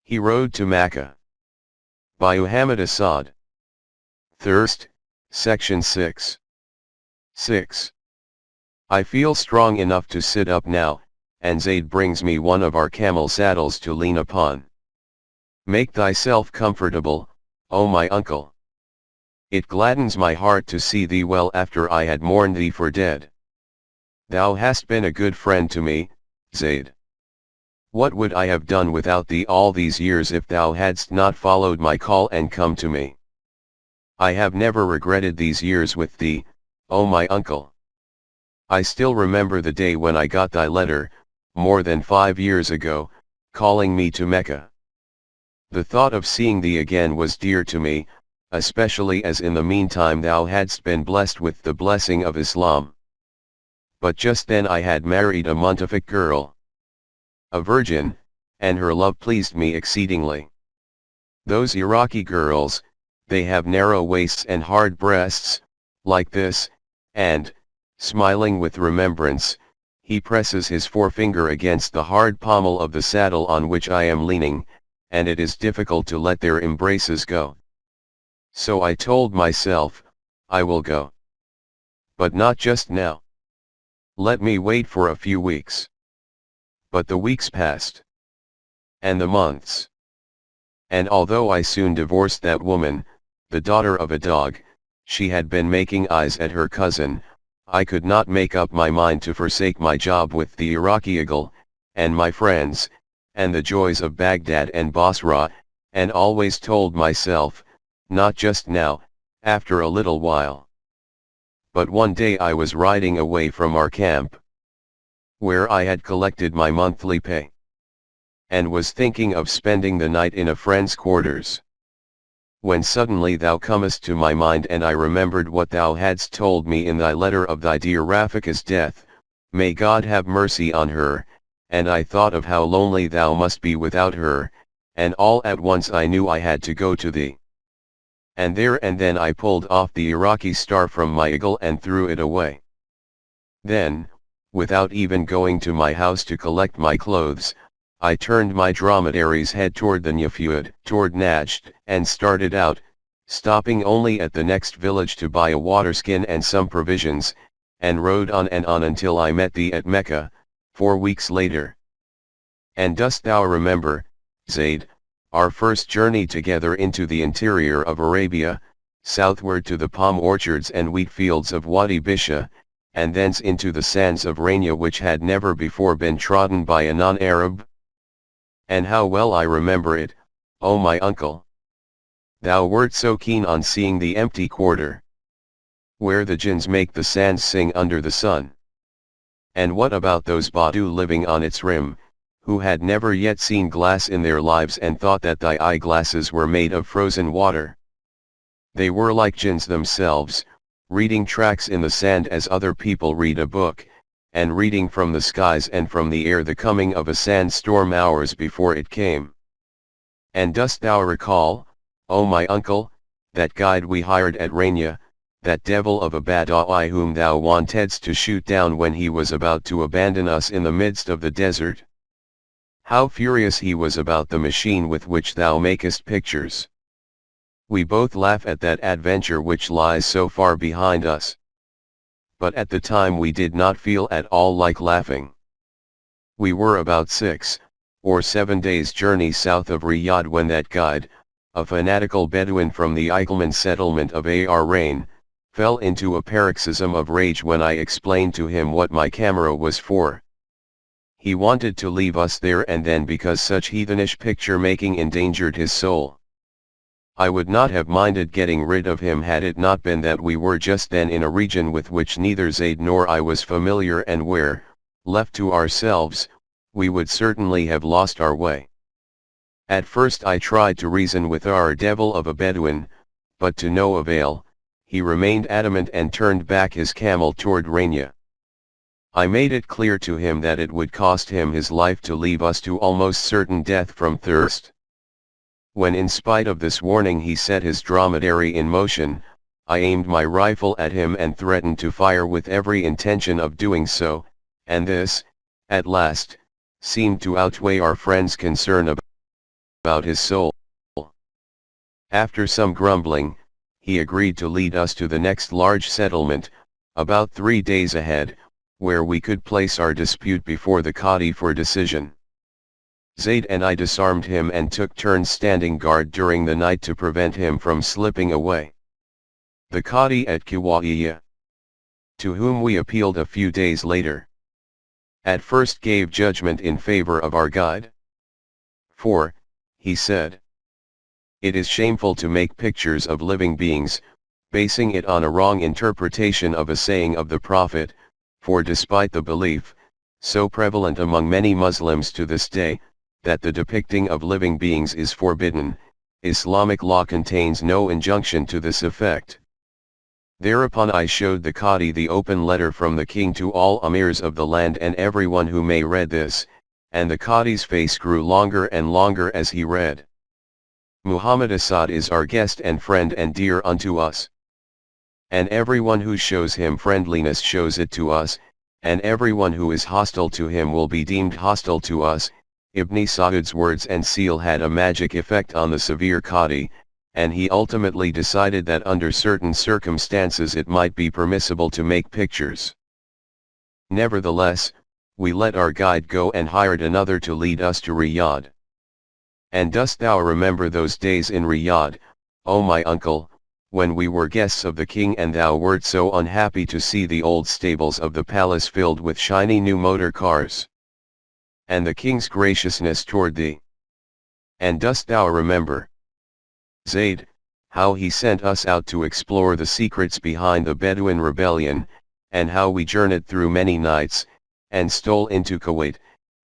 He rode to Makkah. By Muhammad Asad. Thirst, Section 6. 6. I feel strong enough to sit up now, and Zaid brings me one of our camel saddles to lean upon. Make thyself comfortable, O my uncle. It gladdens my heart to see thee well after I had mourned thee for dead. Thou hast been a good friend to me, Zaid. What would I have done without thee all these years if thou hadst not followed my call and come to me? I have never regretted these years with thee, O my uncle. I still remember the day when I got thy letter, more than 5 years ago, calling me to Mecca. The thought of seeing thee again was dear to me, especially as in the meantime thou hadst been blessed with the blessing of Islam. But just then I had married a Muntafiq girl, a virgin, and her love pleased me exceedingly. Those Iraqi girls, they have narrow waists and hard breasts, like this, and, smiling with remembrance, he presses his forefinger against the hard pommel of the saddle on which I am leaning, and it is difficult to let their embraces go. So I told myself, I will go. But not just now. Let me wait for a few weeks. But the weeks passed. And the months. And although I soon divorced that woman, the daughter of a dog, she had been making eyes at her cousin, I could not make up my mind to forsake my job with the Iraqi eagle, and my friends, and the joys of Baghdad and Basra, and always told myself, not just now, after a little while. But one day I was riding away from our camp, where I had collected my monthly pay, and was thinking of spending the night in a friend's quarters, when suddenly thou comest to my mind, and I remembered what thou hadst told me in thy letter of thy dear Rafika's death, may God have mercy on her, and I thought of how lonely thou must be without her, and all at once I knew I had to go to thee. And there and then I pulled off the Iraqi star from my eagle and threw it away. Then, without even going to my house to collect my clothes, I turned my dromedary's head toward the Nafud, toward Najd, and started out, stopping only at the next village to buy a waterskin and some provisions, and rode on and on until I met thee at Mecca, 4 weeks later. And dost thou remember, Zaid, our first journey together into the interior of Arabia, southward to the palm orchards and wheat fields of Wadi Bisha, and thence into the sands of Rania which had never before been trodden by a non-Arab? And how well I remember it, O my uncle. Thou wert so keen on seeing the empty quarter, where the jinns make the sands sing under the sun. And what about those Badu living on its rim, who had never yet seen glass in their lives and thought that thy eyeglasses were made of frozen water? They were like jinns themselves, reading tracks in the sand as other people read a book, and reading from the skies and from the air the coming of a sandstorm hours before it came. And dost thou recall, O my uncle, that guide we hired at Rania, that devil of a Badawi whom thou wantedst to shoot down when he was about to abandon us in the midst of the desert? How furious he was about the machine with which thou makest pictures. We both laugh at that adventure which lies so far behind us. But at the time we did not feel at all like laughing. We were about 6 or 7 days' journey south of Riyadh when that guide, a fanatical Bedouin from the Eichelman settlement of Ar Rain, fell into a paroxysm of rage when I explained to him what my camera was for. He wanted to leave us there and then because such heathenish picture-making endangered his soul. I would not have minded getting rid of him had it not been that we were just then in a region with which neither Zaid nor I was familiar and where, left to ourselves, we would certainly have lost our way. At first I tried to reason with our devil of a Bedouin, but to no avail. He remained adamant and turned back his camel toward Rania. I made it clear to him that it would cost him his life to leave us to almost certain death from thirst. When in spite of this warning he set his dromedary in motion, I aimed my rifle at him and threatened to fire with every intention of doing so, and this, at last, seemed to outweigh our friend's concern about about his soul. After some grumbling, he agreed to lead us to the next large settlement, about 3 days ahead, where we could place our dispute before the Qadi for decision. Zayd and I disarmed him and took turns standing guard during the night to prevent him from slipping away. The Qadi at Kiwaiya, to whom we appealed a few days later, at first gave judgment in favor of our guide. For, he said, it is shameful to make pictures of living beings, basing it on a wrong interpretation of a saying of the Prophet, for despite the belief, so prevalent among many Muslims to this day, that the depicting of living beings is forbidden, Islamic law contains no injunction to this effect. Thereupon I showed the Qadi the open letter from the king to all amirs of the land and everyone who may read this, and the Qadi's face grew longer and longer as he read. Muhammad Asad is our guest and friend and dear unto us. And everyone who shows him friendliness shows it to us, and everyone who is hostile to him will be deemed hostile to us. Ibn Saud's words and seal had a magic effect on the severe Qadi, and he ultimately decided that under certain circumstances it might be permissible to make pictures. Nevertheless, we let our guide go and hired another to lead us to Riyadh. And dost thou remember those days in Riyadh, O my uncle, when we were guests of the king and thou wert so unhappy to see the old stables of the palace filled with shiny new motor cars? And the king's graciousness toward thee? And dost thou remember, Zayd, how he sent us out to explore the secrets behind the Bedouin rebellion, and how we journeyed through many nights, and stole into Kuwait,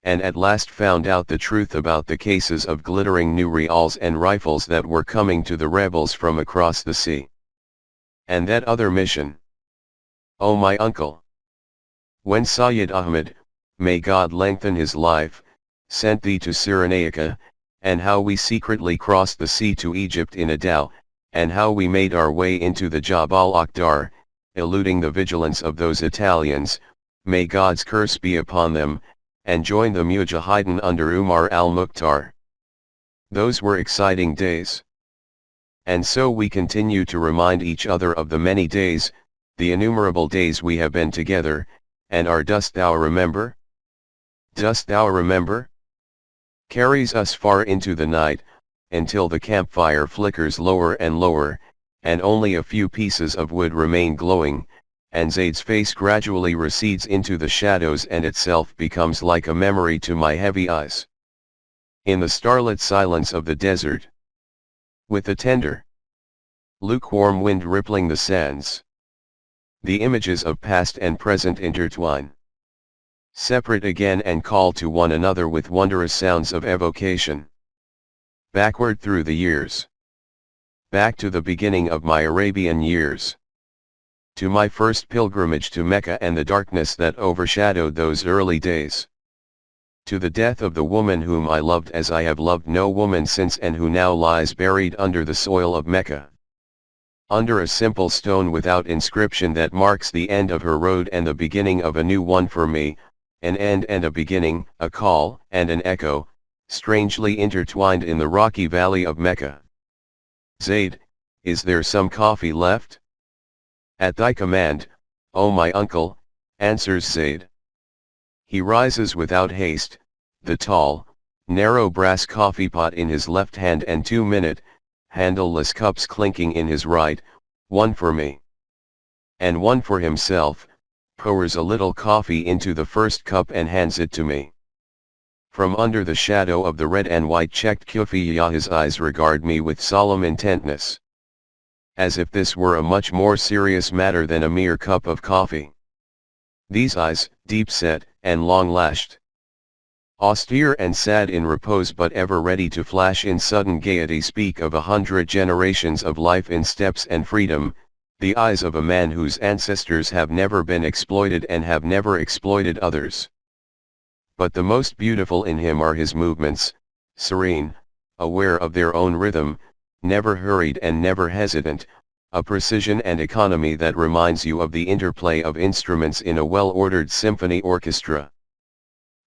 and at last found out the truth about the cases of glittering new reals and rifles that were coming to the rebels from across the sea? And that other mission, O my uncle, when Sayyid Ahmed, may God lengthen his life, sent thee to Cyrenaica, and how we secretly crossed the sea to Egypt in a dhow, and how we made our way into the Jabal Akhdar, eluding the vigilance of those Italians, may God's curse be upon them, and join the Mujahideen under Umar al-Mukhtar. Those were exciting days. And so we continue to remind each other of the many days, the innumerable days we have been together, and our dost thou remember? Dost thou remember? Carries us far into the night, until the campfire flickers lower and lower, and only a few pieces of wood remain glowing, and Zayd's face gradually recedes into the shadows and itself becomes like a memory to my heavy eyes. In the starlit silence of the desert, with the tender, lukewarm wind rippling the sands, the images of past and present intertwine, separate again and call to one another with wondrous sounds of evocation. Backward through the years. Back to the beginning of my Arabian years. To my first pilgrimage to Mecca and the darkness that overshadowed those early days. To the death of the woman whom I loved as I have loved no woman since and who now lies buried under the soil of Mecca. Under a simple stone without inscription that marks the end of her road and the beginning of a new one for me, an end and a beginning, a call and an echo, strangely intertwined in the rocky valley of Mecca. Zayd, is there some coffee left? At thy command, O my uncle, answers Zayd. He rises without haste, the tall, narrow brass coffee pot in his left hand and 2-minute, handleless cups clinking in his right, one for me, and one for himself, pours a little coffee into the first cup and hands it to me. From under the shadow of the red and white checked kufiya his eyes regard me with solemn intentness. As if this were a much more serious matter than a mere cup of coffee. These eyes, deep-set, and long-lashed. Austere and sad in repose but ever ready to flash in sudden gaiety speak of 100 generations of life in steppes and freedom, the eyes of a man whose ancestors have never been exploited and have never exploited others. But the most beautiful in him are his movements, serene, aware of their own rhythm, never hurried and never hesitant, a precision and economy that reminds you of the interplay of instruments in a well-ordered symphony orchestra.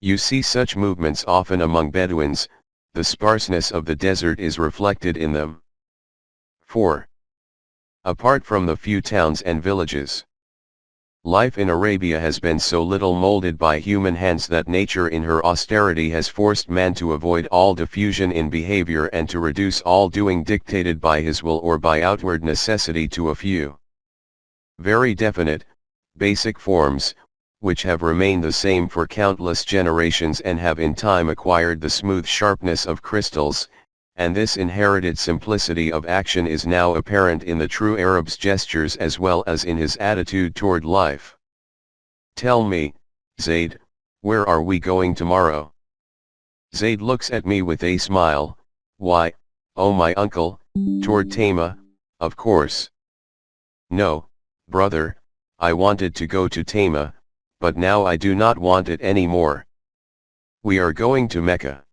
You see such movements often among Bedouins, the sparseness of the desert is reflected in them. 4. Apart from the few towns and villages, life in Arabia has been so little molded by human hands that nature in her austerity has forced man to avoid all diffusion in behavior and to reduce all doing dictated by his will or by outward necessity to a few very definite, basic forms, which have remained the same for countless generations and have in time acquired the smooth sharpness of crystals, and this inherited simplicity of action is now apparent in the true Arab's gestures as well as in his attitude toward life. Tell me, Zaid, where are we going tomorrow? Zaid looks at me with a smile. Why, oh my uncle, toward Tama, of course. No, brother, I wanted to go to Tama, but now I do not want it any more. We are going to Mecca.